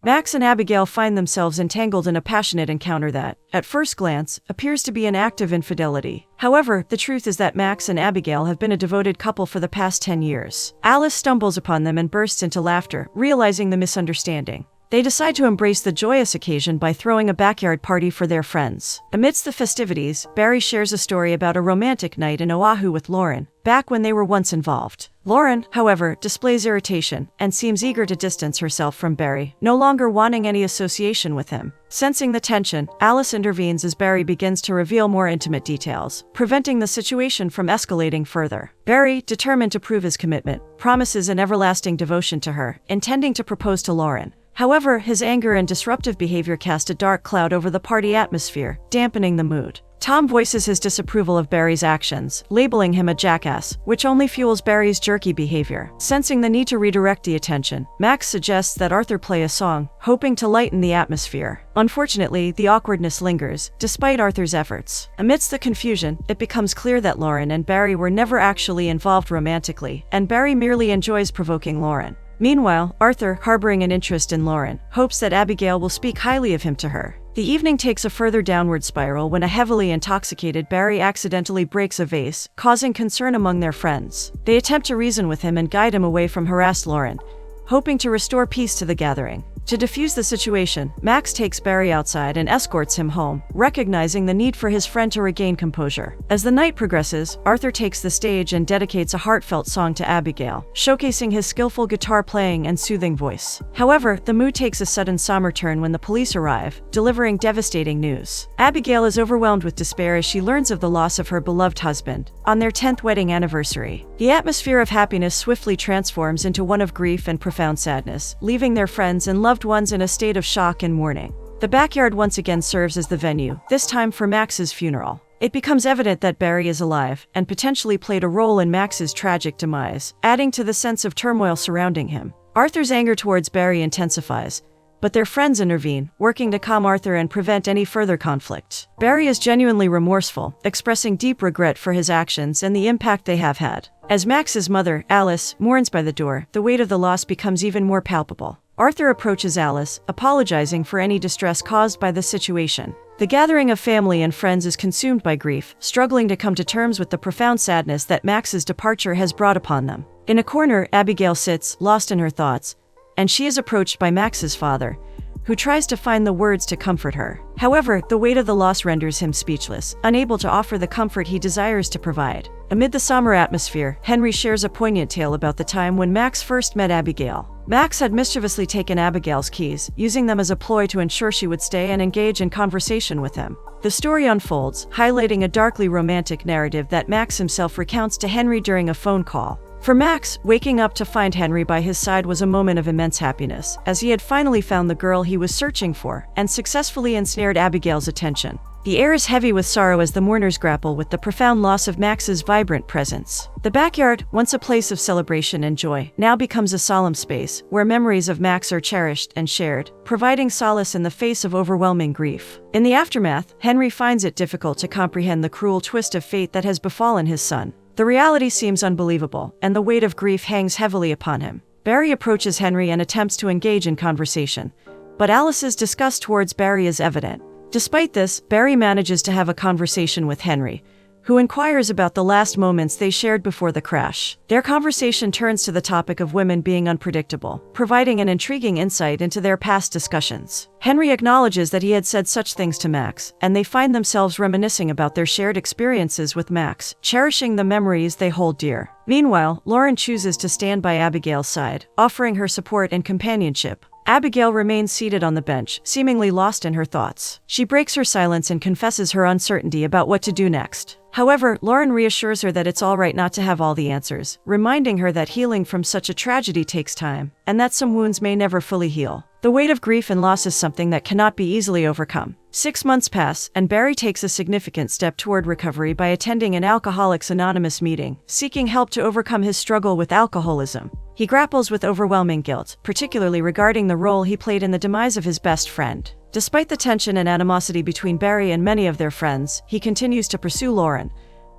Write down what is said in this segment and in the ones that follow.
Max and Abigail find themselves entangled in a passionate encounter that, at first glance, appears to be an act of infidelity. However, the truth is that Max and Abigail have been a devoted couple for the past 10 years. Alice stumbles upon them and bursts into laughter, realizing the misunderstanding. They decide to embrace the joyous occasion by throwing a backyard party for their friends. Amidst the festivities, Barry shares a story about a romantic night in Oahu with Lauren, back when they were once involved. Lauren, however, displays irritation and seems eager to distance herself from Barry, no longer wanting any association with him. Sensing the tension, Alice intervenes as Barry begins to reveal more intimate details, preventing the situation from escalating further. Barry, determined to prove his commitment, promises an everlasting devotion to her, intending to propose to Lauren. However, his anger and disruptive behavior cast a dark cloud over the party atmosphere, dampening the mood. Tom voices his disapproval of Barry's actions, labeling him a jackass, which only fuels Barry's jerky behavior. Sensing the need to redirect the attention, Max suggests that Arthur play a song, hoping to lighten the atmosphere. Unfortunately, the awkwardness lingers, despite Arthur's efforts. Amidst the confusion, it becomes clear that Lauren and Barry were never actually involved romantically, and Barry merely enjoys provoking Lauren. Meanwhile, Arthur, harboring an interest in Lauren, hopes that Abigail will speak highly of him to her. The evening takes a further downward spiral when a heavily intoxicated Barry accidentally breaks a vase, causing concern among their friends. They attempt to reason with him and guide him away from harassed Lauren, hoping to restore peace to the gathering. To defuse the situation, Max takes Barry outside and escorts him home, recognizing the need for his friend to regain composure. As the night progresses, Arthur takes the stage and dedicates a heartfelt song to Abigail, showcasing his skillful guitar playing and soothing voice. However, the mood takes a sudden somber turn when the police arrive, delivering devastating news. Abigail is overwhelmed with despair as she learns of the loss of her beloved husband on their 10th wedding anniversary. The atmosphere of happiness swiftly transforms into one of grief and profound sadness, leaving their friends and loved ones in a state of shock and mourning. The backyard once again serves as the venue, this time for Max's funeral. It becomes evident that Barry is alive, and potentially played a role in Max's tragic demise, adding to the sense of turmoil surrounding him. Arthur's anger towards Barry intensifies, but their friends intervene, working to calm Arthur and prevent any further conflict. Barry is genuinely remorseful, expressing deep regret for his actions and the impact they have had. As Max's mother, Alice, mourns by the door, the weight of the loss becomes even more palpable. Arthur approaches Alice, apologizing for any distress caused by the situation. The gathering of family and friends is consumed by grief, struggling to come to terms with the profound sadness that Max's departure has brought upon them. In a corner, Abigail sits, lost in her thoughts, and she is approached by Max's father, who tries to find the words to comfort her. However, the weight of the loss renders him speechless, unable to offer the comfort he desires to provide. Amid the somber atmosphere, Henry shares a poignant tale about the time when Max first met Abigail. Max had mischievously taken Abigail's keys, using them as a ploy to ensure she would stay and engage in conversation with him. The story unfolds, highlighting a darkly romantic narrative that Max himself recounts to Henry during a phone call. For Max, waking up to find Henry by his side was a moment of immense happiness, as he had finally found the girl he was searching for and successfully ensnared Abigail's attention. The air is heavy with sorrow as the mourners grapple with the profound loss of Max's vibrant presence. The backyard, once a place of celebration and joy, now becomes a solemn space where memories of Max are cherished and shared, providing solace in the face of overwhelming grief. In the aftermath, Henry finds it difficult to comprehend the cruel twist of fate that has befallen his son. The reality seems unbelievable, and the weight of grief hangs heavily upon him. Barry approaches Henry and attempts to engage in conversation, but Alice's disgust towards Barry is evident. Despite this, Barry manages to have a conversation with Henry, who inquires about the last moments they shared before the crash. Their conversation turns to the topic of women being unpredictable, providing an intriguing insight into their past discussions. Henry acknowledges that he had said such things to Max, and they find themselves reminiscing about their shared experiences with Max, cherishing the memories they hold dear. Meanwhile, Lauren chooses to stand by Abigail's side, offering her support and companionship. Abigail remains seated on the bench, seemingly lost in her thoughts. She breaks her silence and confesses her uncertainty about what to do next. However, Lauren reassures her that it's all right not to have all the answers, reminding her that healing from such a tragedy takes time, and that some wounds may never fully heal. The weight of grief and loss is something that cannot be easily overcome. 6 months pass, and Barry takes a significant step toward recovery by attending an Alcoholics Anonymous meeting, seeking help to overcome his struggle with alcoholism. He grapples with overwhelming guilt, particularly regarding the role he played in the demise of his best friend. Despite the tension and animosity between Barry and many of their friends, he continues to pursue Lauren,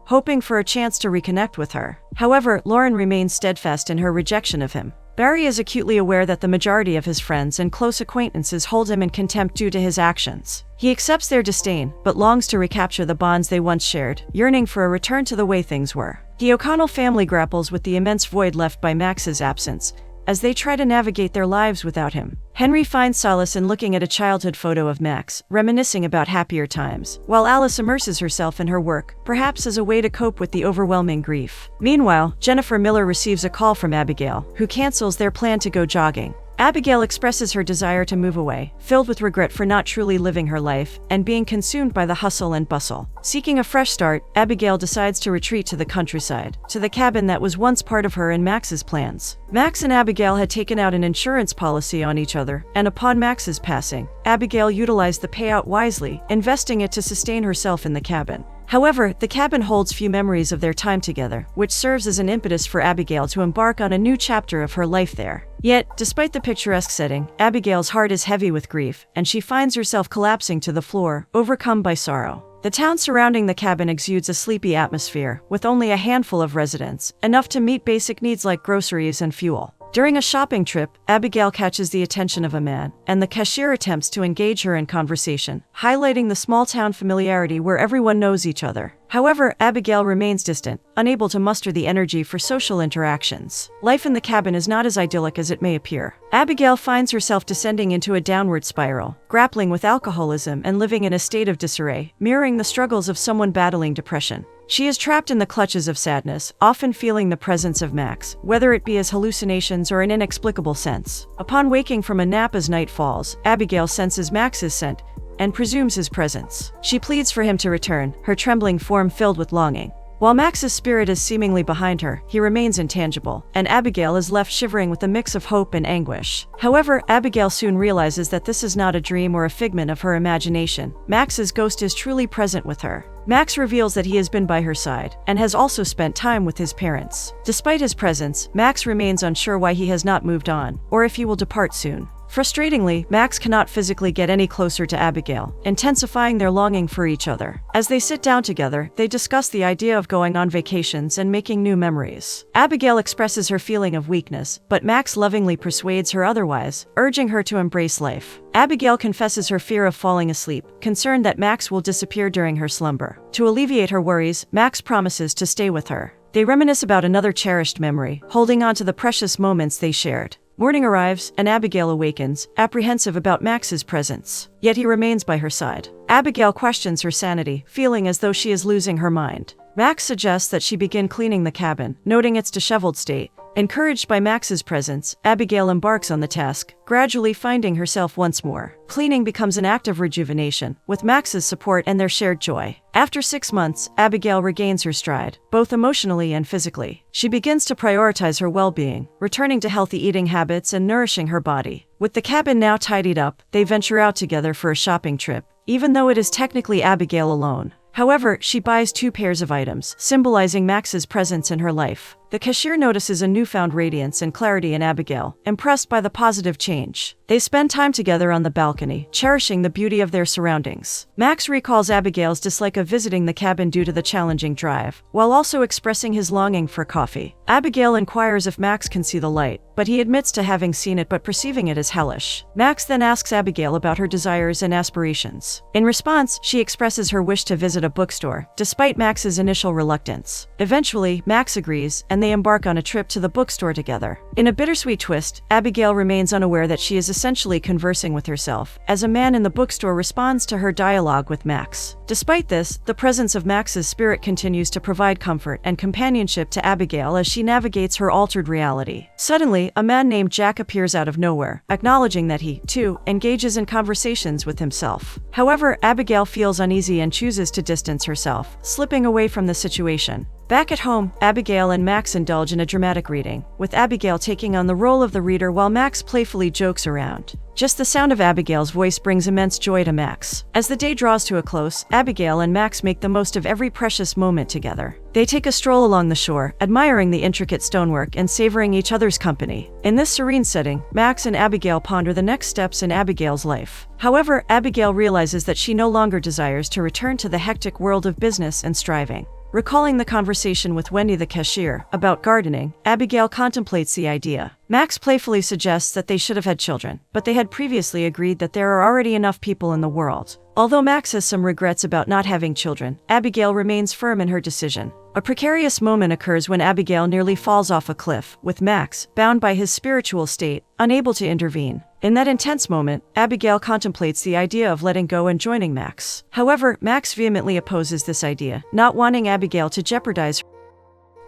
hoping for a chance to reconnect with her. However, Lauren remains steadfast in her rejection of him. Barry is acutely aware that the majority of his friends and close acquaintances hold him in contempt due to his actions. He accepts their disdain, but longs to recapture the bonds they once shared, yearning for a return to the way things were. The O'Connell family grapples with the immense void left by Max's absence, as they try to navigate their lives without him. Henry finds solace in looking at a childhood photo of Max, reminiscing about happier times, while Alice immerses herself in her work, perhaps as a way to cope with the overwhelming grief. Meanwhile, Jennifer Miller receives a call from Abigail, who cancels their plan to go jogging. Abigail expresses her desire to move away, filled with regret for not truly living her life and being consumed by the hustle and bustle. Seeking a fresh start, Abigail decides to retreat to the countryside, to the cabin that was once part of her and Max's plans. Max and Abigail had taken out an insurance policy on each other, and upon Max's passing, Abigail utilized the payout wisely, investing it to sustain herself in the cabin. However, the cabin holds few memories of their time together, which serves as an impetus for Abigail to embark on a new chapter of her life there. Yet, despite the picturesque setting, Abigail's heart is heavy with grief, and she finds herself collapsing to the floor, overcome by sorrow. The town surrounding the cabin exudes a sleepy atmosphere, with only a handful of residents, enough to meet basic needs like groceries and fuel. During a shopping trip, Abigail catches the attention of a man, and the cashier attempts to engage her in conversation, highlighting the small-town familiarity where everyone knows each other. However, Abigail remains distant, unable to muster the energy for social interactions. Life in the cabin is not as idyllic as it may appear. Abigail finds herself descending into a downward spiral, grappling with alcoholism and living in a state of disarray, mirroring the struggles of someone battling depression. She is trapped in the clutches of sadness, often feeling the presence of Max, whether it be as hallucinations or an inexplicable sense. Upon waking from a nap as night falls, Abigail senses Max's scent and presumes his presence. She pleads for him to return, her trembling form filled with longing. While Max's spirit is seemingly behind her, he remains intangible, and Abigail is left shivering with a mix of hope and anguish. However, Abigail soon realizes that this is not a dream or a figment of her imagination. Max's ghost is truly present with her. Max reveals that he has been by her side, and has also spent time with his parents. Despite his presence, Max remains unsure why he has not moved on, or if he will depart soon. Frustratingly, Max cannot physically get any closer to Abigail, intensifying their longing for each other. As they sit down together, they discuss the idea of going on vacations and making new memories. Abigail expresses her feeling of weakness, but Max lovingly persuades her otherwise, urging her to embrace life. Abigail confesses her fear of falling asleep, concerned that Max will disappear during her slumber. To alleviate her worries, Max promises to stay with her. They reminisce about another cherished memory, holding on to the precious moments they shared. Morning arrives, and Abigail awakens, apprehensive about Max's presence. Yet he remains by her side. Abigail questions her sanity, feeling as though she is losing her mind. Max suggests that she begin cleaning the cabin, noting its disheveled state. Encouraged by Max's presence, Abigail embarks on the task, gradually finding herself once more. Cleaning becomes an act of rejuvenation, with Max's support and their shared joy. After 6 months, Abigail regains her stride, both emotionally and physically. She begins to prioritize her well-being, returning to healthy eating habits and nourishing her body. With the cabin now tidied up, they venture out together for a shopping trip, even though it is technically Abigail alone. However, she buys 2 pairs of items, symbolizing Max's presence in her life. The cashier notices a newfound radiance and clarity in Abigail, impressed by the positive change. They spend time together on the balcony, cherishing the beauty of their surroundings. Max recalls Abigail's dislike of visiting the cabin due to the challenging drive, while also expressing his longing for coffee. Abigail inquires if Max can see the light, but he admits to having seen it but perceiving it as hellish. Max then asks Abigail about her desires and aspirations. In response, she expresses her wish to visit a bookstore, despite Max's initial reluctance. Eventually, Max agrees, and they embark on a trip to the bookstore together. In a bittersweet twist, Abigail remains unaware that she is essentially conversing with herself, as a man in the bookstore responds to her dialogue with Max. Despite this, the presence of Max's spirit continues to provide comfort and companionship to Abigail as she navigates her altered reality. Suddenly, a man named Jack appears out of nowhere, acknowledging that he, too, engages in conversations with himself. However, Abigail feels uneasy and chooses to distance herself, slipping away from the situation. Back at home, Abigail and Max indulge in a dramatic reading, with Abigail taking on the role of the reader while Max playfully jokes around. Just the sound of Abigail's voice brings immense joy to Max. As the day draws to a close, Abigail and Max make the most of every precious moment together. They take a stroll along the shore, admiring the intricate stonework and savoring each other's company. In this serene setting, Max and Abigail ponder the next steps in Abigail's life. However, Abigail realizes that she no longer desires to return to the hectic world of business and striving. Recalling the conversation with Wendy the cashier about gardening, Abigail contemplates the idea. Max playfully suggests that they should have had children, but they had previously agreed that there are already enough people in the world. Although Max has some regrets about not having children, Abigail remains firm in her decision. A precarious moment occurs when Abigail nearly falls off a cliff, with Max, bound by his spiritual state, unable to intervene. In that intense moment, Abigail contemplates the idea of letting go and joining Max. However, Max vehemently opposes this idea, not wanting Abigail to jeopardize her.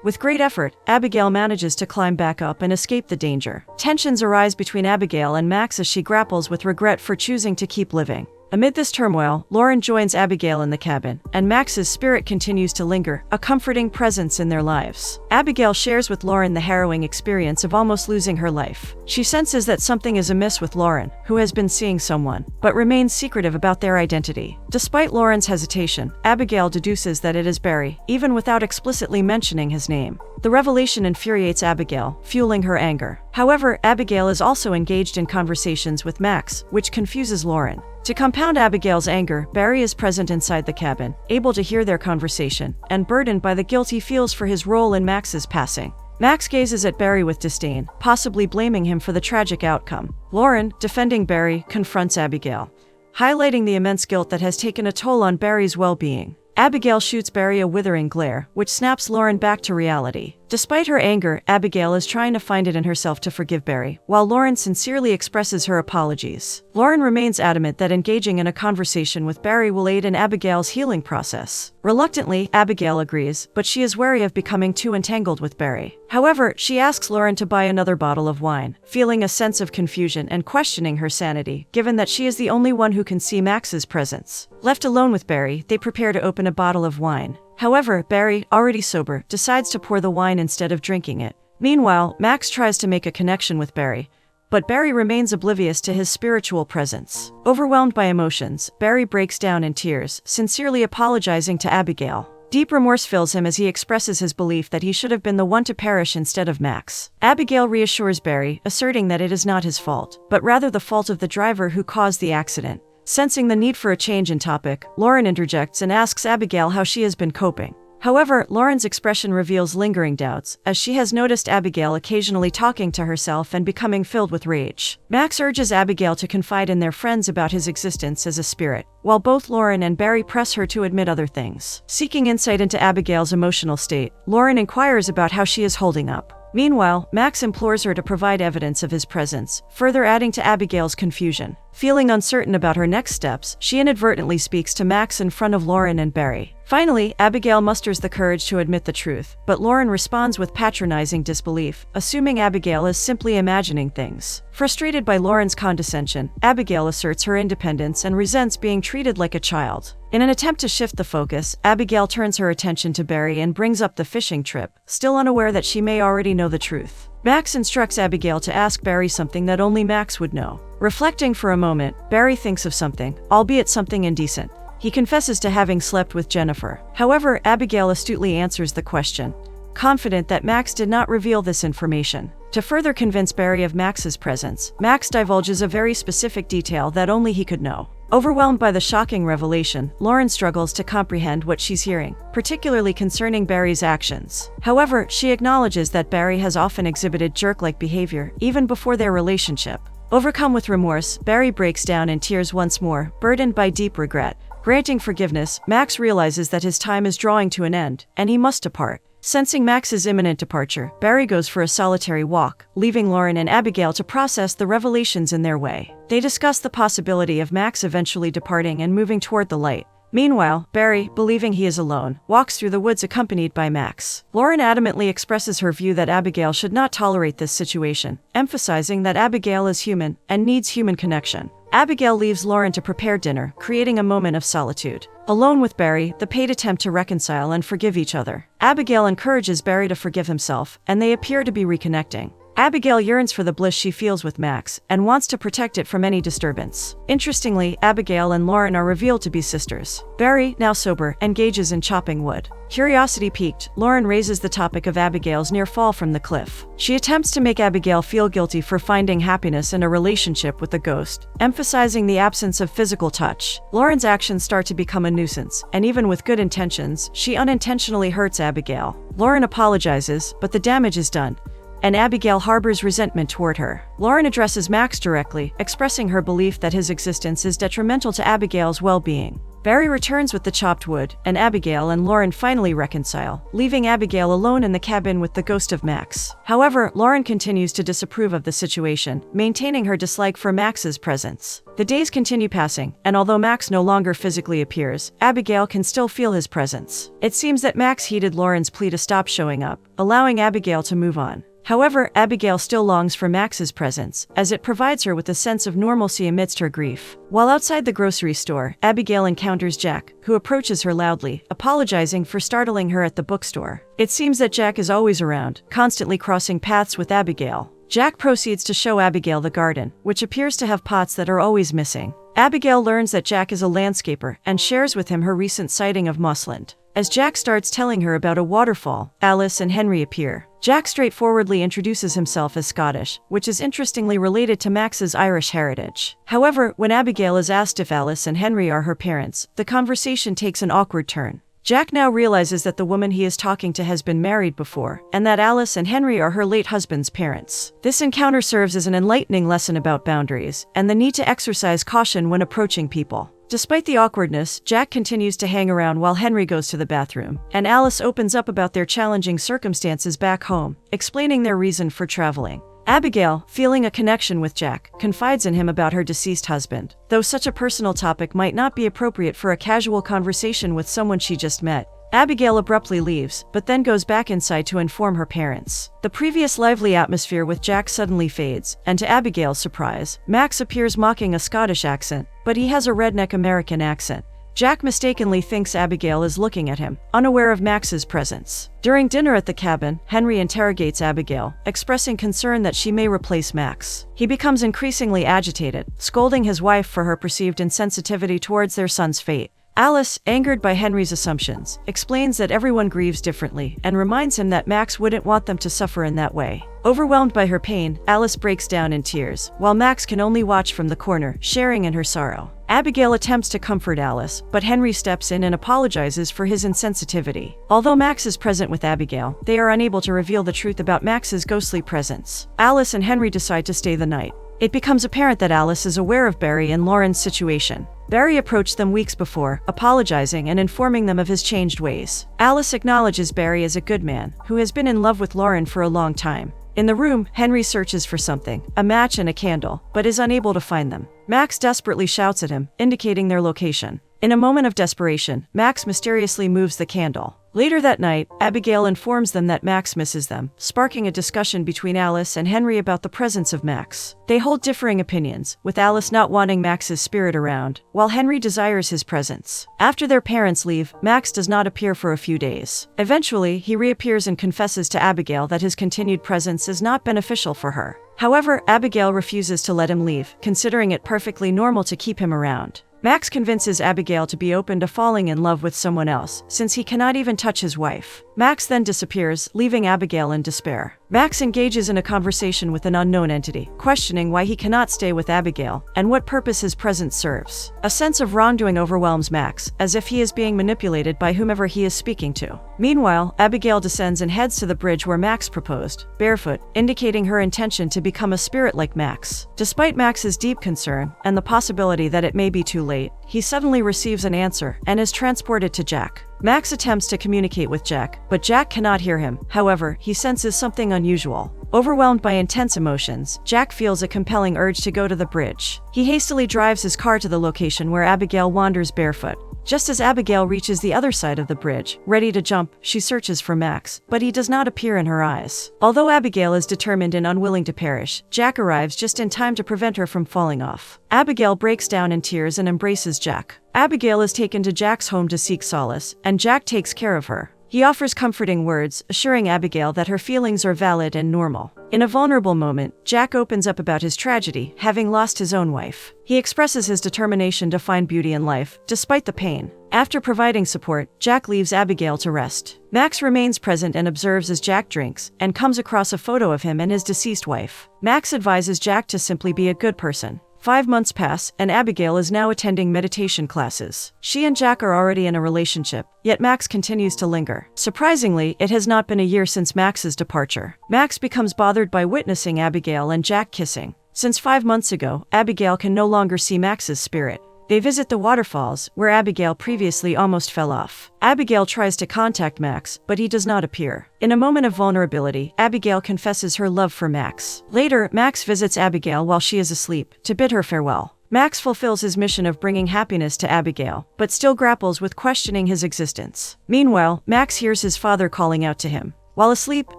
With great effort, Abigail manages to climb back up and escape the danger. Tensions arise between Abigail and Max as she grapples with regret for choosing to keep living. Amid this turmoil, Lauren joins Abigail in the cabin, and Max's spirit continues to linger, a comforting presence in their lives. Abigail shares with Lauren the harrowing experience of almost losing her life. She senses that something is amiss with Lauren, who has been seeing someone, but remains secretive about their identity. Despite Lauren's hesitation, Abigail deduces that it is Barry, even without explicitly mentioning his name. The revelation infuriates Abigail, fueling her anger. However, Abigail is also engaged in conversations with Max, which confuses Lauren. To compound Abigail's anger, Barry is present inside the cabin, able to hear their conversation, and burdened by the guilt he feels for his role in Max's passing. Max gazes at Barry with disdain, possibly blaming him for the tragic outcome. Lauren, defending Barry, confronts Abigail, highlighting the immense guilt that has taken a toll on Barry's well-being. Abigail shoots Barry a withering glare, which snaps Lauren back to reality. Despite her anger, Abigail is trying to find it in herself to forgive Barry, while Lauren sincerely expresses her apologies. Lauren remains adamant that engaging in a conversation with Barry will aid in Abigail's healing process. Reluctantly, Abigail agrees, but she is wary of becoming too entangled with Barry. However, she asks Lauren to buy another bottle of wine, feeling a sense of confusion and questioning her sanity, given that she is the only one who can see Max's presence. Left alone with Barry, they prepare to open a bottle of wine. However, Barry, already sober, decides to pour the wine instead of drinking it. Meanwhile, Max tries to make a connection with Barry, but Barry remains oblivious to his spiritual presence. Overwhelmed by emotions, Barry breaks down in tears, sincerely apologizing to Abigail. Deep remorse fills him as he expresses his belief that he should have been the one to perish instead of Max. Abigail reassures Barry, asserting that it is not his fault, but rather the fault of the driver who caused the accident. Sensing the need for a change in topic, Lauren interjects and asks Abigail how she has been coping. However, Lauren's expression reveals lingering doubts, as she has noticed Abigail occasionally talking to herself and becoming filled with rage. Max urges Abigail to confide in their friends about his existence as a spirit, while both Lauren and Barry press her to admit other things. Seeking insight into Abigail's emotional state, Lauren inquires about how she is holding up. Meanwhile, Max implores her to provide evidence of his presence, further adding to Abigail's confusion. Feeling uncertain about her next steps, she inadvertently speaks to Max in front of Lauren and Barry. Finally, Abigail musters the courage to admit the truth, but Lauren responds with patronizing disbelief, assuming Abigail is simply imagining things. Frustrated by Lauren's condescension, Abigail asserts her independence and resents being treated like a child. In an attempt to shift the focus, Abigail turns her attention to Barry and brings up the fishing trip, still unaware that she may already know the truth. Max instructs Abigail to ask Barry something that only Max would know. Reflecting for a moment, Barry thinks of something, albeit something indecent. He confesses to having slept with Jennifer. However, Abigail astutely answers the question, confident that Max did not reveal this information. To further convince Barry of Max's presence, Max divulges a very specific detail that only he could know. Overwhelmed by the shocking revelation, Lauren struggles to comprehend what she's hearing, particularly concerning Barry's actions. However, she acknowledges that Barry has often exhibited jerk-like behavior, even before their relationship. Overcome with remorse, Barry breaks down in tears once more, burdened by deep regret. Granting forgiveness, Max realizes that his time is drawing to an end, and he must depart. Sensing Max's imminent departure, Barry goes for a solitary walk, leaving Lauren and Abigail to process the revelations in their way. They discuss the possibility of Max eventually departing and moving toward the light. Meanwhile, Barry, believing he is alone, walks through the woods accompanied by Max. Lauren adamantly expresses her view that Abigail should not tolerate this situation, emphasizing that Abigail is human and needs human connection. Abigail leaves Lauren to prepare dinner, creating a moment of solitude. Alone with Barry, the pair attempt to reconcile and forgive each other. Abigail encourages Barry to forgive himself, and they appear to be reconnecting. Abigail yearns for the bliss she feels with Max and wants to protect it from any disturbance. Interestingly, Abigail and Lauren are revealed to be sisters. Barry, now sober, engages in chopping wood. Curiosity piqued, Lauren raises the topic of Abigail's near fall from the cliff. She attempts to make Abigail feel guilty for finding happiness in a relationship with the ghost, emphasizing the absence of physical touch. Lauren's actions start to become a nuisance, and even with good intentions, she unintentionally hurts Abigail. Lauren apologizes, but the damage is done, and Abigail harbors resentment toward her. Lauren addresses Max directly, expressing her belief that his existence is detrimental to Abigail's well-being. Barry returns with the chopped wood, and Abigail and Lauren finally reconcile, leaving Abigail alone in the cabin with the ghost of Max. However, Lauren continues to disapprove of the situation, maintaining her dislike for Max's presence. The days continue passing, and although Max no longer physically appears, Abigail can still feel his presence. It seems that Max heeded Lauren's plea to stop showing up, allowing Abigail to move on. However, Abigail still longs for Max's presence, as it provides her with a sense of normalcy amidst her grief. While outside the grocery store, Abigail encounters Jack, who approaches her loudly, apologizing for startling her at the bookstore. It seems that Jack is always around, constantly crossing paths with Abigail. Jack proceeds to show Abigail the garden, which appears to have pots that are always missing. Abigail learns that Jack is a landscaper and shares with him her recent sighting of Mossland. As Jack starts telling her about a waterfall, Alice and Henry appear. Jack straightforwardly introduces himself as Scottish, which is interestingly related to Max's Irish heritage. However, when Abigail is asked if Alice and Henry are her parents, the conversation takes an awkward turn. Jack now realizes that the woman he is talking to has been married before, and that Alice and Henry are her late husband's parents. This encounter serves as an enlightening lesson about boundaries and the need to exercise caution when approaching people. Despite the awkwardness, Jack continues to hang around while Henry goes to the bathroom, and Alice opens up about their challenging circumstances back home, explaining their reason for traveling. Abigail, feeling a connection with Jack, confides in him about her deceased husband. Though such a personal topic might not be appropriate for a casual conversation with someone she just met, Abigail abruptly leaves, but then goes back inside to inform her parents. The previous lively atmosphere with Jack suddenly fades, and to Abigail's surprise, Max appears mocking a Scottish accent, but he has a redneck American accent. Jack mistakenly thinks Abigail is looking at him, unaware of Max's presence. During dinner at the cabin, Henry interrogates Abigail, expressing concern that she may replace Max. He becomes increasingly agitated, scolding his wife for her perceived insensitivity towards their son's fate. Alice, angered by Henry's assumptions, explains that everyone grieves differently and reminds him that Max wouldn't want them to suffer in that way. Overwhelmed by her pain, Alice breaks down in tears, while Max can only watch from the corner, sharing in her sorrow. Abigail attempts to comfort Alice, but Henry steps in and apologizes for his insensitivity. Although Max is present with Abigail, they are unable to reveal the truth about Max's ghostly presence. Alice and Henry decide to stay the night. It becomes apparent that Alice is aware of Barry and Lauren's situation. Barry approached them weeks before, apologizing and informing them of his changed ways. Alice acknowledges Barry as a good man, who has been in love with Lauren for a long time. In the room, Henry searches for something, a match and a candle, but is unable to find them. Max desperately shouts at him, indicating their location. In a moment of desperation, Max mysteriously moves the candle. Later that night, Abigail informs them that Max misses them, sparking a discussion between Alice and Henry about the presence of Max. They hold differing opinions, with Alice not wanting Max's spirit around, while Henry desires his presence. After their parents leave, Max does not appear for a few days. Eventually, he reappears and confesses to Abigail that his continued presence is not beneficial for her. However, Abigail refuses to let him leave, considering it perfectly normal to keep him around. Max convinces Abigail to be open to falling in love with someone else, since he cannot even touch his wife. Max then disappears, leaving Abigail in despair. Max engages in a conversation with an unknown entity, questioning why he cannot stay with Abigail, and what purpose his presence serves. A sense of wrongdoing overwhelms Max, as if he is being manipulated by whomever he is speaking to. Meanwhile, Abigail descends and heads to the bridge where Max proposed, barefoot, indicating her intention to become a spirit like Max. Despite Max's deep concern, and the possibility that it may be too late, he suddenly receives an answer and is transported to Jack. Max attempts to communicate with Jack, but Jack cannot hear him. However, he senses something unusual. Overwhelmed by intense emotions, Jack feels a compelling urge to go to the bridge. He hastily drives his car to the location where Abigail wanders barefoot. Just as Abigail reaches the other side of the bridge, ready to jump, she searches for Max, but he does not appear in her eyes. Although Abigail is determined and unwilling to perish, Jack arrives just in time to prevent her from falling off. Abigail breaks down in tears and embraces Jack. Abigail is taken to Jack's home to seek solace, and Jack takes care of her. He offers comforting words, assuring Abigail that her feelings are valid and normal. In a vulnerable moment, Jack opens up about his tragedy, having lost his own wife. He expresses his determination to find beauty in life, despite the pain. After providing support, Jack leaves Abigail to rest. Max remains present and observes as Jack drinks, and comes across a photo of him and his deceased wife. Max advises Jack to simply be a good person. 5 months pass, and Abigail is now attending meditation classes. She and Jack are already in a relationship, yet Max continues to linger. Surprisingly, it has not been a year since Max's departure. Max becomes bothered by witnessing Abigail and Jack kissing. Since 5 months ago, Abigail can no longer see Max's spirit. They visit the waterfalls, where Abigail previously almost fell off. Abigail tries to contact Max, but he does not appear. In a moment of vulnerability, Abigail confesses her love for Max. Later, Max visits Abigail while she is asleep, to bid her farewell. Max fulfills his mission of bringing happiness to Abigail, but still grapples with questioning his existence. Meanwhile, Max hears his father calling out to him. While asleep,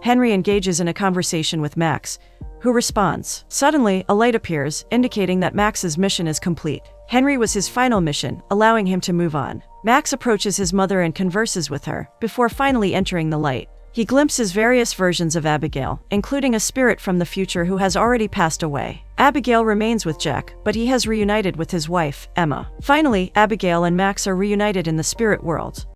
Henry engages in a conversation with Max, who responds. Suddenly, a light appears, indicating that Max's mission is complete. Henry was his final mission, allowing him to move on. Max approaches his mother and converses with her, before finally entering the light. He glimpses various versions of Abigail, including a spirit from the future who has already passed away. Abigail remains with Jack, but he has reunited with his wife, Emma. Finally, Abigail and Max are reunited in the spirit world.